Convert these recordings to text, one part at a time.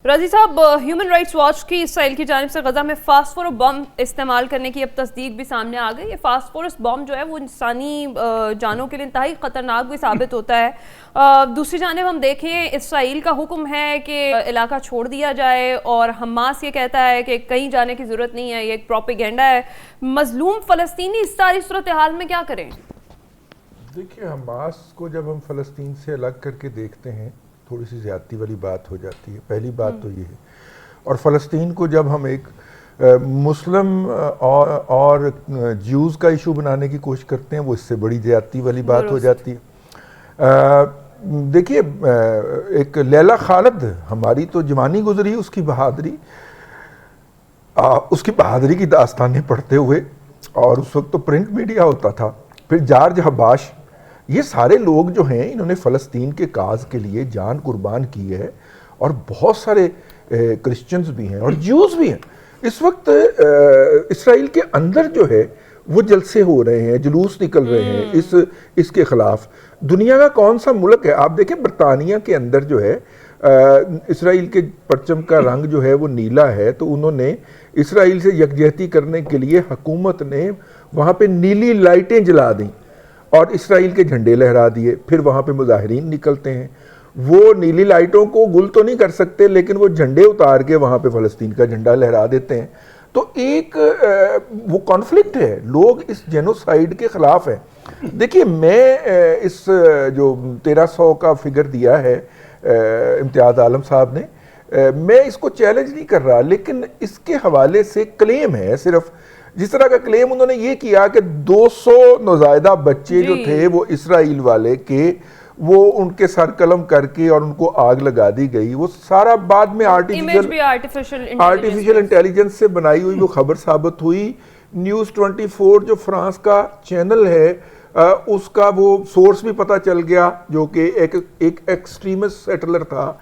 रजी साहब, human rights watch की इसराइल की जानिब से गजा में फास्फोरस बम इस्तेमाल करने की अब तस्दीक भी सामने आ गई। ये फास्फोरस बम जो है वो इंसानी जानों के लिए इंतहाई ख़तरनाक भी साबित होता है। दूसरी जानिब हम देखें, इसराइल का हुक्म है कि इलाका छोड़ दिया जाए और हमास ये कहता है कि कहीं जाने की ज़रूरत नहीं है, ये एक प्रोपेगेंडा है। मजलूम फ़लस्तीनी इस सारी सूरत हाल में क्या करें? देखिए, हमास को जब हम फ़लस्तीन से अलग करके देखते हैं थोड़ी सी ज़्यादती वाली बात हो जाती है। पहली बात तो ये है। और फ़लस्तीन को जब हम एक मुस्लिम और ज्यूज़ का इशू बनाने की कोशिश करते हैं, वो इससे बड़ी ज़्यादती वाली बात हो जाती है। देखिए, एक लैला खालिद हमारी तो जवानी गुजरी, उसकी बहादुरी की दास्तानें पढ़ते हुए, और उस वक्त तो प्रिंट मीडिया होता था। फिर जॉर्ज हबाश, ये सारे लोग जो हैं इन्होंने फ़लस्तीन के काज के लिए जान कुर्बान की है, और बहुत सारे क्रिश्चियंस भी हैं और ज्यूज़ भी हैं। इस वक्त इसराइल के अंदर जो है वो जलसे हो रहे हैं, जुलूस निकल रहे हैं इसके ख़िलाफ़। दुनिया का कौन सा मुल्क है, आप देखें बरतानिया के अंदर जो है इसराइल के परचम का रंग जो है वो नीला है, तो उन्होंने इसराइल से यकजहती करने के लिए हुकूमत ने वहाँ पे नीली लाइटें जला दी और इसराइल के झंडे लहरा दिए। फिर वहाँ पे मुजाहिरीन निकलते हैं, वो नीली लाइटों को गुल तो नहीं कर सकते, लेकिन वो झंडे उतार के वहाँ पे फ़लस्तीन का झंडा लहरा देते हैं। तो एक वो कॉन्फ्लिक्ट है, लोग इस जेनोसाइड के ख़िलाफ़ हैं। देखिए, मैं इस जो 1300 का फिगर दिया है इम्तियाज़ आलम साहब ने, मैं इसको चैलेंज नहीं कर रहा, लेकिन इसके हवाले से क्लेम है सिर्फ। जिस तरह का क्लेम उन्होंने ये किया कि 200 नौज़ायदा बच्चे जो थे वो इसराइल वाले के, वो उनके सर कलम करके और उनको आग लगा दी गई, वो सारा बाद में आर्टिफिशियल इंटेलिजेंस से बनाई हुई वो खबर साबित हुई। न्यूज़ 24 जो फ्रांस का चैनल है उसका वो सोर्स भी पता चल गया, जो कि एक एक्सट्रीमिस्ट सेटलर था।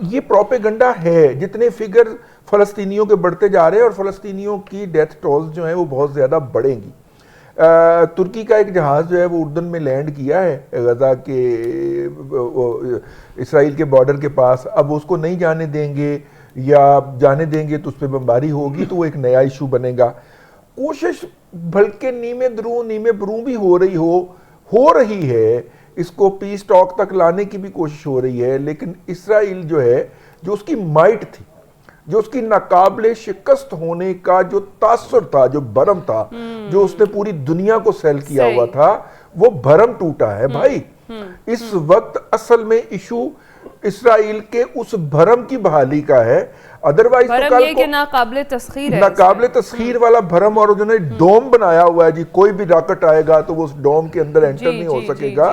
ये प्रोपेगेंडा है। जितने फिगर फ़लस्तीनियों के बढ़ते जा रहे हैं और फ़लस्तीनियों की डेथ टोल्स जो हैं वो बहुत ज़्यादा बढ़ेंगी। तुर्की का एक जहाज़ जो है वो उर्दन में लैंड किया है गज़ा के इसराइल के बॉर्डर के पास। अब उसको नहीं जाने देंगे, या जाने देंगे तो उस पर बमबारी होगी, तो वो एक नया इशू बनेगा। कोशिश भलके नीमे द्रू नीमे ब्रू भी हो रही है, इसको पीस टॉक तक लाने की भी कोशिश हो रही है। लेकिन इसराइल जो है, जो उसकी माइट थी, जो उसकी नाकाबिले शिकस्त होने का जो तासुर था, जो भरम था, जो उसने पूरी दुनिया को सेल किया हुआ था, वो भरम टूटा है भाई। इस वक्त असल में इशू इसराइल के उस भरम की बहाली का है। अदरवाइज तो कल को नाकाबिले तस्खीर वाला भरम, और उन्होंने डोम बनाया हुआ है जी, कोई भी रॉकेट आएगा तो वो उस डोम के अंदर एंटर नहीं हो सकेगा।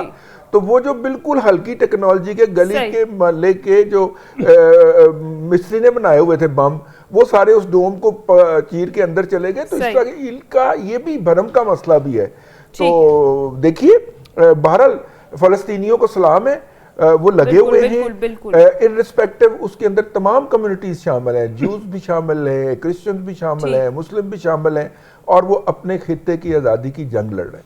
तो वो जो बिल्कुल हल्की टेक्नोलॉजी के गली के महल्ले के जो मिस्त्री ने बनाए हुए थे बम, वो सारे उस डोम को चीर के अंदर चले गए। तो इस तरह का ये भी भरम का मसला भी है। तो देखिए, बहरहाल फ़लस्तीनियों को सलाम है, वो लगे हुए हैं इररिस्पेक्टिव। उसके अंदर तमाम कम्युनिटीज शामिल हैं, ज्यूज भी शामिल हैं, क्रिश्चियंस भी शामिल हैं, मुस्लिम भी शामिल हैं, और वो अपने खित्ते की आज़ादी की जंग लड़ रहे हैं।